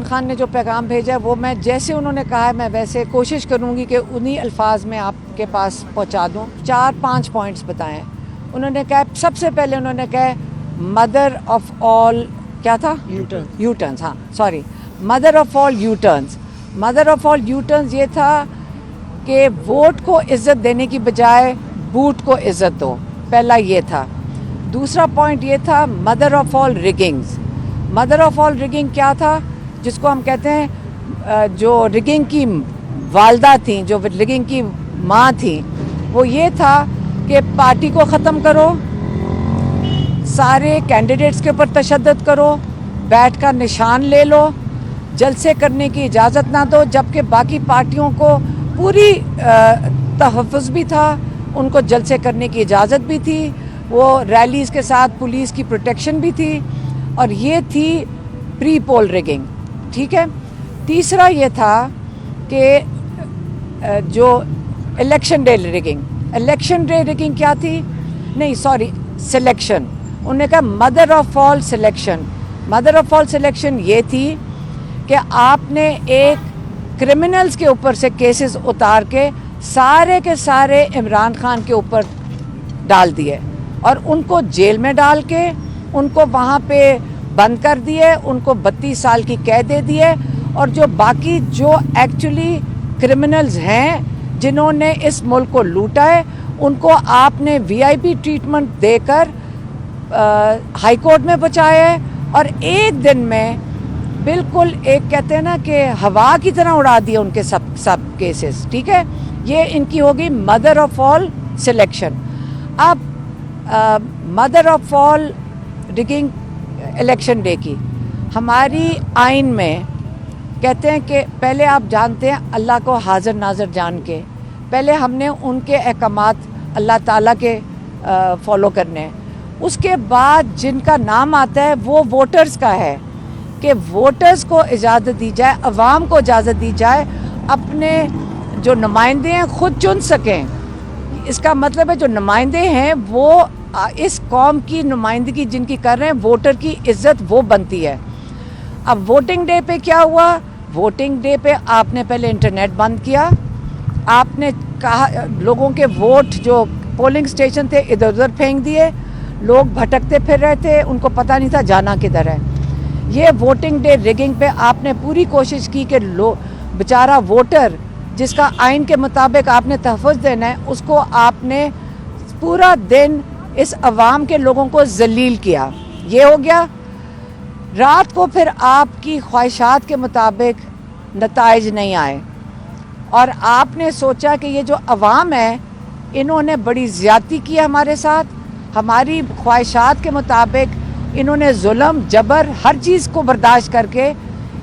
खान ने जो पैगाम भेजा है वो मैं जैसे उन्होंने कहा है मैं वैसे कोशिश करूंगी कि उन्हीं अल्फाज में आपके पास पहुंचा दूं। 4-5 पॉइंट्स बताएं। उन्होंने कहा सबसे पहले उन्होंने कहा मदर ऑफ ऑल क्या था यू टर्न्स, हाँ sorry, mother of all you turns. Mother of all you turns ये था कि वोट को इज्जत देने की बजाय बूट को इज्जत दो, पहला ये था। दूसरा पॉइंट ये था mother of all riggings. Mother of all rigging क्या था, जिसको हम कहते हैं जो रिगिंग की वालदा थी, जो रिगिंग की माँ थी, वो ये था कि पार्टी को ख़त्म करो, सारे कैंडिडेट्स के ऊपर तशद्दुद करो, बैठ का निशान ले लो, जलसे करने की इजाज़त ना दो, जबकि बाकी पार्टियों को पूरी तहफ़्फ़ुज़ भी था, उनको जलसे करने की इजाज़त भी थी, वो रैलीज़ के साथ पुलिस की प्रोटेक्शन भी थी, और ये थी प्री पोल रिगिंग। ठीक है। तीसरा ये था कि जो election day rigging, election day rigging क्या थी, नहीं सॉरी सिलेक्शन, उन्होंने कहा mother of all selection. Mother of all selection ये थी कि आपने एक क्रिमिनल्स के ऊपर से केसेस उतार के सारे इमरान खान के ऊपर डाल दिए और उनको जेल में डाल के उनको वहाँ पे बंद कर दिए, उनको 32 साल की कैद दे दिए। और जो बाकी जो एक्चुअली क्रिमिनल्स हैं जिन्होंने इस मुल्क को लूटा है, उनको आपने वीआईपी ट्रीटमेंट देकर हाई कोर्ट में पहुँचाया है और एक दिन में बिल्कुल एक कहते हैं ना कि हवा की तरह उड़ा दिए उनके सब केसेस। ठीक है, ये इनकी होगी मदर ऑफ ऑल सिलेक्शन। अब mother of all rigging election day की, हमारी आइन में कहते हैं कि पहले आप जानते हैं अल्लाह को हाजिर नाज़र जान के, पहले हमने उनके अहकामात अल्लाह ताला के फॉलो करने हैं, उसके बाद जिनका नाम आता है वो वोटर्स का है कि वोटर्स को इजाज़त दी जाए, अवाम को इजाज़त दी जाए अपने जो नुमाइंदे हैं खुद चुन सकें। इसका मतलब है जो नुमाइंदे हैं वो इस कौम की नुमाइंदगी जिनकी कर रहे हैं, वोटर की इज्जत वो बनती है। अब वोटिंग डे पे क्या हुआ, वोटिंग डे पे आपने पहले इंटरनेट बंद किया, आपने कहा लोगों के वोट जो पोलिंग स्टेशन थे इधर उधर फेंक दिए, लोग भटकते फिर रहे थे, उनको पता नहीं था जाना किधर है। ये वोटिंग डे रिगिंग पे आपने पूरी कोशिश की कि बेचारा वोटर जिसका आइन के मुताबिक आपने तहफ़्फ़ुज़ देना है, उसको आपने पूरा दिन इस अवाम के लोगों को जलील किया। ये हो गया। रात को फिर आपकी ख्वाहिशात के मुताबिक नताइज नहीं आए और आपने सोचा कि ये जो अवाम है इन्होंने बड़ी ज़्यादती की हमारे साथ, हमारी ख्वाहिशात के मुताबिक इन्होंने जुल्म जबर हर चीज़ को बर्दाश्त करके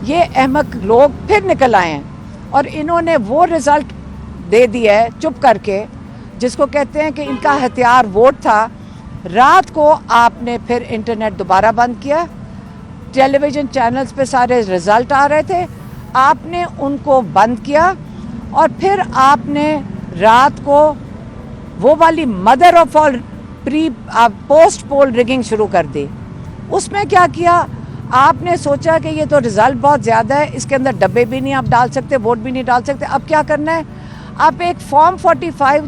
ये अहमक लोग फिर निकल आए हैं और इन्होंने वो रिज़ल्ट दे दिया है चुप करके, जिसको कहते हैं कि इनका हथियार वोट था। रात को आपने फिर इंटरनेट दोबारा बंद किया, टेलीविज़न चैनल्स पे सारे रिज़ल्ट आ रहे थे, आपने उनको बंद किया और फिर आपने रात को वो वाली mother of all post poll rigging शुरू कर दी। उसमें क्या किया, आपने सोचा कि ये तो रिज़ल्ट बहुत ज़्यादा है, इसके अंदर डब्बे भी नहीं आप डाल सकते, वोट भी नहीं डाल सकते। अब क्या करना है, आप एक फॉर्म 45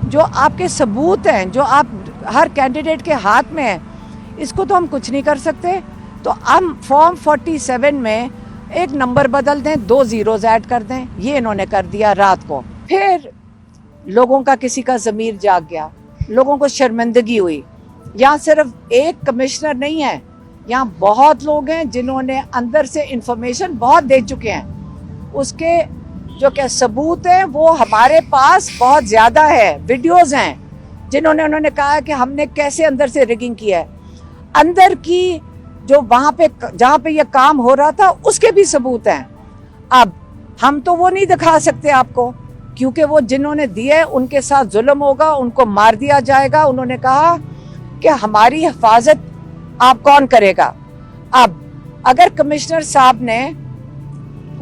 जो आपके सबूत हैं, जो आप हर कैंडिडेट के हाथ में है, इसको तो हम कुछ नहीं कर सकते, तो हम फॉर्म 47 में एक नंबर बदल दें, 2 ज़ीरोज़ ऐड कर दें। ये इन्होंने कर दिया रात को। फिर लोगों का किसी का ज़मीर जाग गया, लोगों को शर्मिंदगी हुई। यहाँ सिर्फ एक कमिश्नर नहीं है, यहाँ बहुत लोग हैं जिन्होंने अंदर से इंफॉर्मेशन बहुत दे चुके हैं, उसके जो क्या सबूत हैं वो हमारे पास बहुत ज़्यादा है। वीडियोज़ हैं जिन्होंने उन्होंने कहा कि हमने कैसे अंदर से रिगिंग किया है, अंदर की जो वहाँ पे जहाँ पे ये काम हो रहा था उसके भी सबूत हैं। अब हम तो वो नहीं दिखा सकते आपको, क्योंकि वो जिन्होंने दिए उनके साथ जुल्म होगा, उनको मार दिया जाएगा। उन्होंने कहा कि हमारी हिफाजत आप कौन करेगा। अब अगर कमिश्नर साहब ने,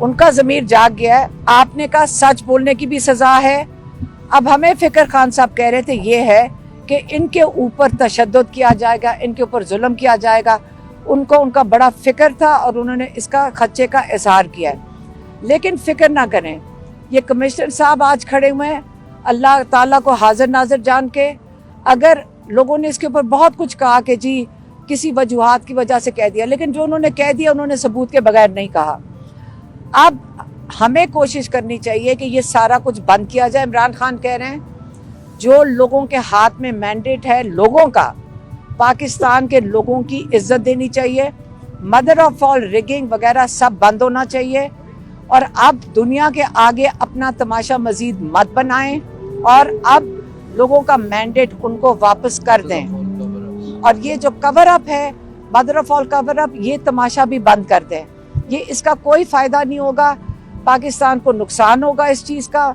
उनका ज़मीर जाग गया है, आपने कहा सच बोलने की भी सज़ा है। अब हमें फ़िक्र खान साहब कह रहे थे ये है कि इनके ऊपर तशद्दुद किया जाएगा, इनके ऊपर जुल्म किया जाएगा। ان کو ان کا بڑا فکر تھا اور انہوں نے اس کا خدشے کا اظہار کیا ہے۔ لیکن فکر نہ کریں، یہ کمشنر صاحب آج کھڑے ہوئے ہیں اللہ تعالیٰ کو حاضر ناظر جان کے، اگر لوگوں نے اس کے اوپر بہت کچھ کہا کہ جی کسی وجوہات کی وجہ سے کہہ دیا، لیکن جو انہوں نے کہہ دیا انہوں نے ثبوت کے بغیر نہیں کہا۔ اب ہمیں کوشش کرنی چاہیے کہ یہ سارا کچھ بند کیا جائے۔ عمران خان کہہ رہے ہیں جو لوگوں کے ہاتھ میں مینڈیٹ ہے لوگوں کا، پاکستان کے لوگوں کی عزت دینی چاہیے، مدر آف آل ریگنگ وغیرہ سب بند ہونا چاہیے، اور اب دنیا کے آگے اپنا تماشا مزید مت بنائیں اور اب لوگوں کا مینڈیٹ ان کو واپس کر دیں، اور یہ جو کور اپ ہے مدر آف آل کور اپ، یہ تماشا بھی بند کر دیں۔ یہ اس کا کوئی فائدہ نہیں ہوگا، پاکستان کو نقصان ہوگا اس چیز کا۔